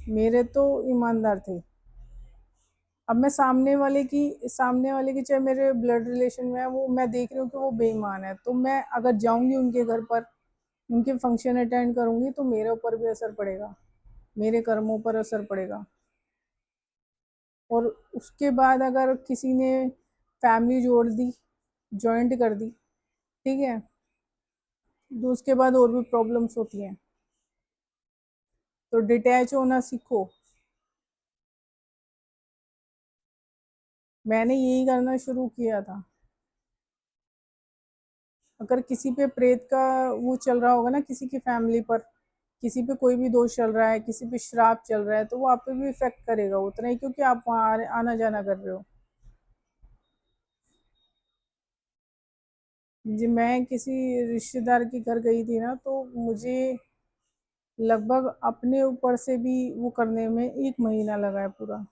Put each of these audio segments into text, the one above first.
मेरे तो ईमानदार थे। अब मैं सामने वाले की चाहे मेरे ब्लड रिलेशन में है, वो मैं देख रही हूँ कि वो बेईमान है, तो मैं अगर जाऊंगी उनके घर पर, उनके फंक्शन अटेंड करूंगी, तो मेरे ऊपर भी असर पड़ेगा, मेरे कर्मों पर असर पड़ेगा। और उसके बाद अगर किसी ने फैमिली जोड़ दी, जॉइंट कर दी, ठीक है, तो उसके बाद और भी प्रॉब्लम्स होती हैं। तो डिटैच होना सीखो। मैंने यही करना शुरू किया था। अगर किसी पे प्रेत का वो चल रहा होगा ना, किसी की फैमिली पर, किसी पे कोई भी दोष चल रहा है, किसी पे श्राप चल रहा है, तो वो आप पे भी इफेक्ट करेगा उतना ही, क्योंकि आप वहाँ आना जाना कर रहे हो। जी, मैं किसी रिश्तेदार के घर गई थी ना, तो मुझे लगभग अपने ऊपर से भी वो करने में 1 महीना लगा है पूरा।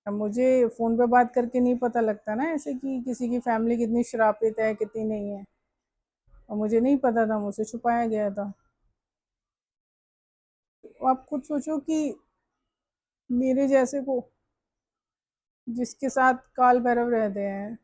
अब मुझे फोन पे बात करके नहीं पता लगता ना ऐसे कि किसी की फैमिली कितनी शराबित है, कितनी नहीं है। और मुझे नहीं पता था, मुझसे छुपाया गया था। तो आप खुद सोचो कि मेरे जैसे को, जिसके साथ काल भैरव रहते हैं,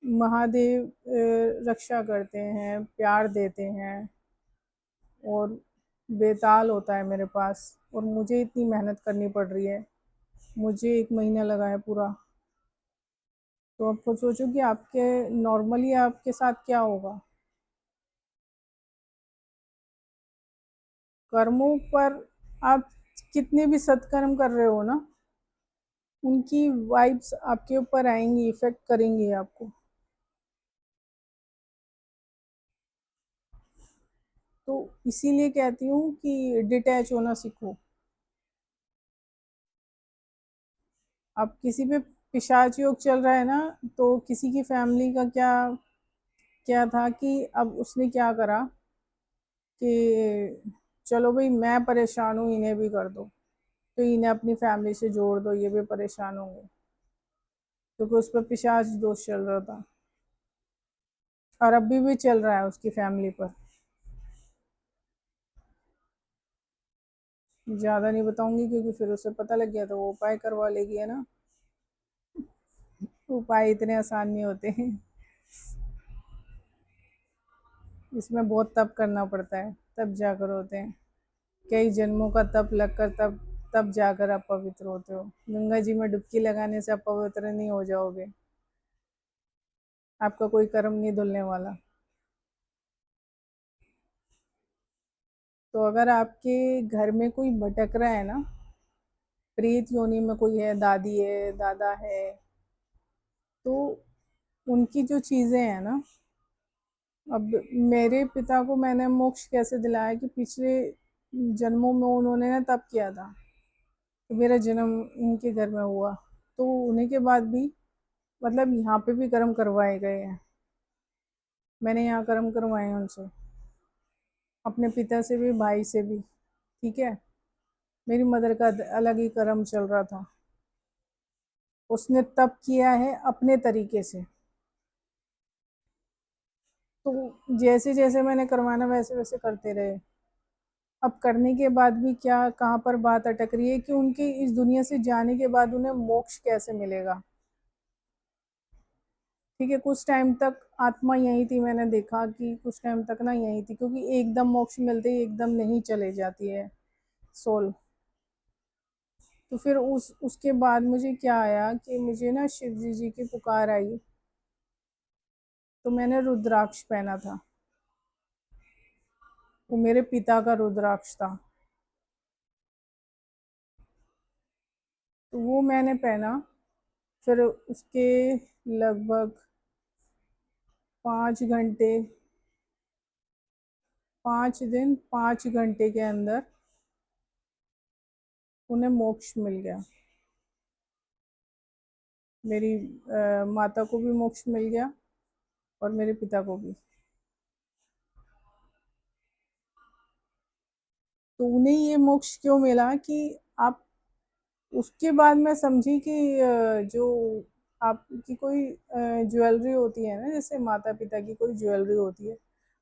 महादेव रक्षा करते हैं, प्यार देते हैं, और बेताल होता है मेरे पास, और मुझे इतनी मेहनत करनी पड़ रही है, मुझे 1 महीना लगा है पूरा। तो आप खुद सोचो कि आपके नॉर्मली आपके साथ क्या होगा। कर्मों पर आप कितने भी सत्कर्म कर रहे हो ना, उनकी वाइब्स आपके ऊपर आएंगी, इफेक्ट करेंगी आपको। तो इसीलिए कहती हूँ कि डिटैच होना सीखो। अब किसी पे पिशाच योग चल रहा है ना, तो किसी की फैमिली का क्या क्या था कि अब उसने क्या करा कि चलो भाई मैं परेशान हूँ, इन्हें भी कर दो, तो इन्हें अपनी फैमिली से जोड़ दो, ये भी परेशान होंगे, क्योंकि उस पर पिशाच दोष चल रहा था। और अभी भी चल रहा है उसकी फैमिली पर। ज़्यादा नहीं बताऊंगी, क्योंकि फिर उसे पता लग गया तो वो उपाय करवा लेगी, है ना। उपाय इतने आसान नहीं होते हैं, इसमें बहुत तप करना पड़ता है, तब जाकर होते हैं। कई जन्मों का तप लगकर तब तब जाकर आप पवित्र होते हो। गंगा जी में डुबकी लगाने से आप पवित्र नहीं हो जाओगे, आपका कोई कर्म नहीं धुलने वाला। तो अगर आपके घर में कोई भटक रहा है ना, प्रेत योनि में कोई है, दादी है, दादा है, तो उनकी जो चीजें हैं ना, अब मेरे पिता को मैंने मोक्ष कैसे दिलाया कि पिछले जन्मों में उन्होंने ना तप किया था, तो मेरा जन्म इनके घर में हुआ। तो उन्हीं के बाद भी, मतलब यहाँ पे भी कर्म करवाए गए हैं, मैंने यहाँ कर्म करवाए हैं उनसे, अपने पिता से भी, भाई से भी, ठीक है। मेरी मदर का अलग ही कर्म चल रहा था, उसने तप किया है अपने तरीके से। तो जैसे जैसे मैंने करवाना वैसे वैसे करते रहे। अब करने के बाद भी क्या, कहाँ पर बात अटक रही है कि उनके इस दुनिया से जाने के बाद उन्हें मोक्ष कैसे मिलेगा। ठीक है, कुछ टाइम तक आत्मा यही थी, मैंने देखा कि कुछ टाइम तक ना यही थी, क्योंकि एकदम मोक्ष मिलते ही एकदम नहीं चले जाती है सोल। तो फिर उसके बाद मुझे क्या आया कि मुझे ना शिव जी की पुकार आई, तो मैंने रुद्राक्ष पहना था, वो मेरे पिता का रुद्राक्ष था। तो वो मैंने पहना। फिर उसके लगभग 5 घंटे, 5 दिन 5 घंटे के अंदर उन्हें मोक्ष मिल गया। मेरी माता को भी मोक्ष मिल गया, और मेरे पिता को भी। तो उन्हें ये मोक्ष क्यों मिला कि आप, उसके बाद मैं समझी कि जो आपकी कोई ज्वेलरी होती है ना, जैसे माता पिता की कोई ज्वेलरी होती है,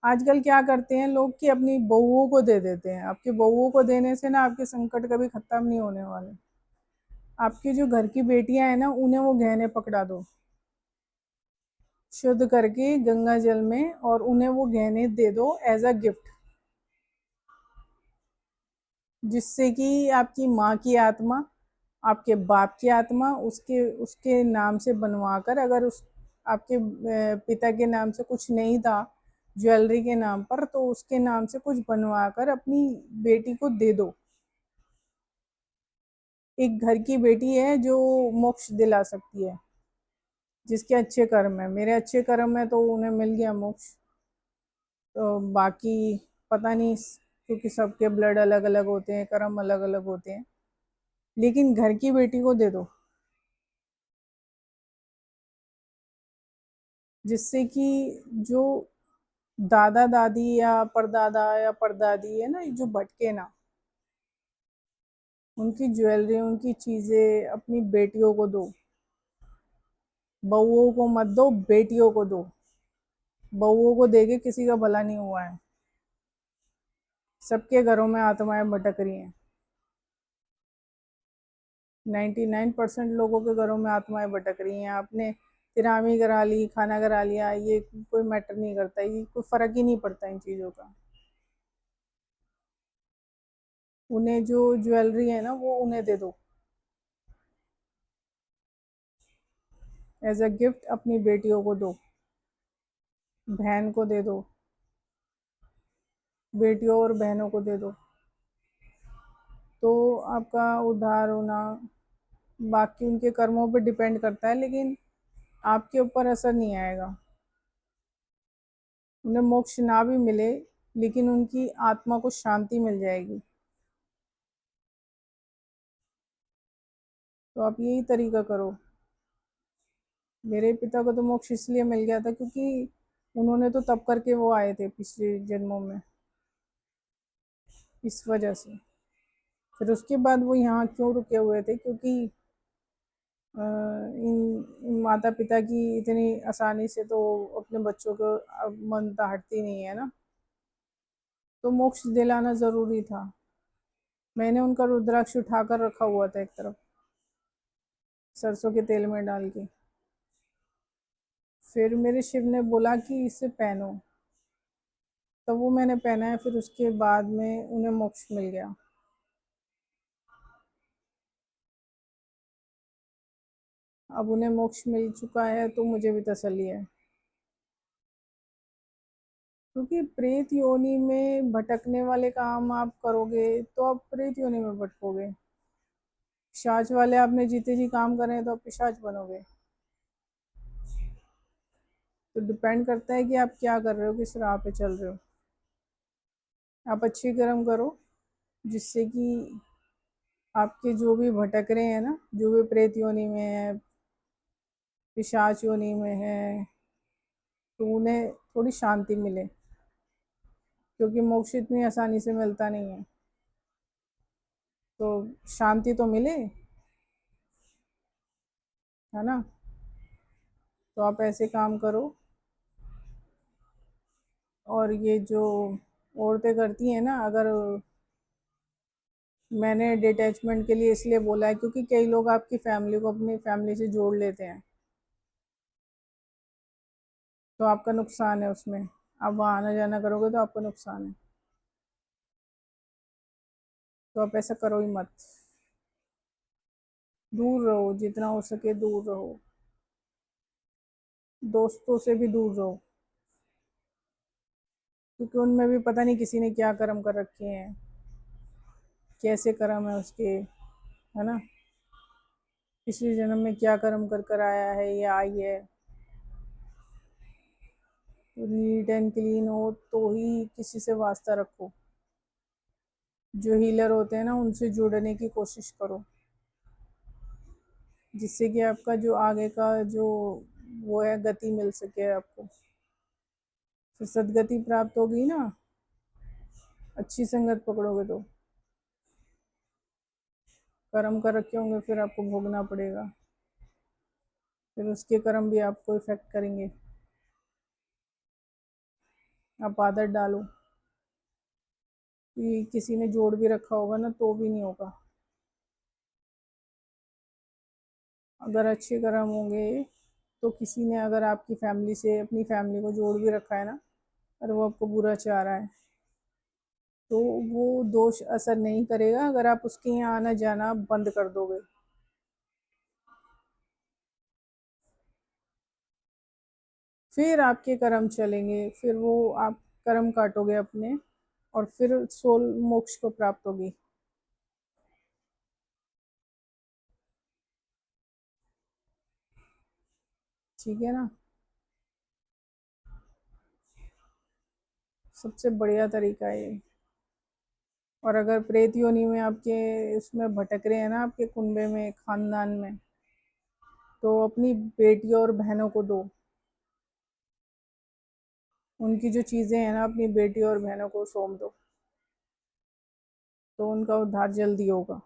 आजकल क्या करते हैं लोग कि अपनी बहुओं को दे देते हैं। आपकी बहुओं को देने से ना आपके संकट कभी खत्म नहीं होने वाले। आपकी जो घर की बेटियां हैं ना, उन्हें वो गहने पकड़ा दो शुद्ध करके गंगा जल में, और उन्हें वो गहने दे दो एज अ गिफ्ट, जिससे कि आपकी माँ की आत्मा, आपके बाप की आत्मा उसके उसके नाम से बनवा कर, अगर उस आपके पिता के नाम से कुछ नहीं था ज्वेलरी के नाम पर, तो उसके नाम से कुछ बनवा कर अपनी बेटी को दे दो। एक घर की बेटी है जो मोक्ष दिला सकती है, जिसके अच्छे कर्म है। मेरे अच्छे कर्म है तो उन्हें मिल गया मोक्ष। तो बाकी पता नहीं, क्योंकि सबके ब्लड अलग अलग होते हैं, कर्म अलग अलग होते हैं, लेकिन घर की बेटी को दे दो, जिससे कि जो दादा दादी या परदादा या परदादी है ना, जो भटके ना, उनकी ज्वेलरी, उनकी चीजें अपनी बेटियों को दो। बहुओं को मत दो, बेटियों को दो। बहुओं को देके किसी का भला नहीं हुआ है। सबके घरों में आत्माएं भटक रही हैं। 99% लोगों के घरों में आत्माएं भटक रही हैं। आपने तिरामी करा ली, खाना करा लिया, ये कोई मैटर नहीं करता, ये कोई फर्क ही नहीं पड़ता इन चीज़ों का। उन्हें जो ज्वेलरी है ना, वो उन्हें दे दो एज अ गिफ्ट। अपनी बेटियों को दो, बहन को दे दो, बेटियों और बहनों को दे दो, तो आपका उद्धार होना। बाकी उनके कर्मों पर डिपेंड करता है, लेकिन आपके ऊपर असर नहीं आएगा। उन्हें मोक्ष ना भी मिले, लेकिन उनकी आत्मा को शांति मिल जाएगी। तो आप यही तरीका करो। मेरे पिता को तो मोक्ष इसलिए मिल गया था क्योंकि उन्होंने तो तप करके वो आए थे पिछले जन्मों में, इस वजह से। फिर उसके बाद वो यहाँ क्यों रुके हुए थे, क्योंकि इन माता पिता की इतनी आसानी से तो अपने बच्चों को अब ममता हटती नहीं है ना, तो मोक्ष दिलाना ज़रूरी था। मैंने उनका रुद्राक्ष उठाकर रखा हुआ था एक तरफ, सरसों के तेल में डाल के। फिर मेरे शिव ने बोला कि इसे पहनो, तो वो मैंने पहना है। फिर उसके बाद में उन्हें मोक्ष मिल गया। अब उन्हें मोक्ष मिल चुका है तो मुझे भी तसल्ली है। क्योंकि प्रेत योनि में भटकने वाले काम आप करोगे तो आप प्रेत योनि में भटकोगे। पिशाच वाले आपने जीते जी काम करे तो आप पिशाच बनोगे। तो डिपेंड करता है कि आप क्या कर रहे हो, किस राह पे चल रहे हो। आप अच्छी कर्म करो, जिससे कि आपके जो भी भटक रहे हैं ना, जो भी प्रेत योनि में है, पिशाच योनि में है, तो उन्हें थोड़ी शांति मिले, क्योंकि मोक्ष इतनी आसानी से मिलता नहीं है। तो शांति तो मिले, है ना। तो आप ऐसे काम करो। और ये जो औरतें करती हैं ना, अगर, मैंने डिटैचमेंट के लिए इसलिए बोला है क्योंकि कई लोग आपकी फैमिली को अपनी फैमिली से जोड़ लेते हैं, तो आपका नुकसान है उसमें। आप वहाँ आना जाना करोगे तो आपका नुकसान है। तो आप ऐसा करो ही मत। दूर रहो, जितना हो सके दूर रहो। दोस्तों से भी दूर रहो, क्योंकि उनमें भी पता नहीं किसी ने क्या कर्म कर रखे हैं, कैसे कर्म है उसके, है ना। पिछले जन्म में क्या कर्म कर कर आया है या आई है। नीट एंड क्लीन हो तो ही किसी से वास्ता रखो। जो हीलर होते हैं ना, उनसे जुड़ने की कोशिश करो, जिससे कि आपका जो आगे का जो वो है, गति मिल सके आपको। फिर सदगति प्राप्त होगी ना, अच्छी संगत पकड़ोगे तो। कर्म कर रखे होंगे फिर आपको भोगना पड़ेगा, फिर उसके कर्म भी आपको इफेक्ट करेंगे। आप आदत डालो कि किसी ने जोड़ भी रखा होगा ना तो भी नहीं होगा। अगर अच्छे कर्म होंगे तो किसी ने अगर आपकी फैमिली से अपनी फैमिली को जोड़ भी रखा है ना, और वो आपको बुरा चाह रहा है, तो वो दोष असर नहीं करेगा अगर आप उसके यहाँ आना जाना बंद कर दोगे। फिर आपके कर्म चलेंगे, फिर वो आप कर्म काटोगे अपने, और फिर सोल मोक्ष को प्राप्त होगी। ठीक है ना। सबसे बढ़िया तरीका है ये। और अगर प्रेत योनि में आपके उसमें भटक रहे हैं ना, आपके कुंबे में, खानदान में, तो अपनी बेटियों और बहनों को दो। उनकी जो चीज़ें हैं ना, अपनी बेटियों और बहनों को सौंप दो, तो उनका उद्धार जल्दी होगा।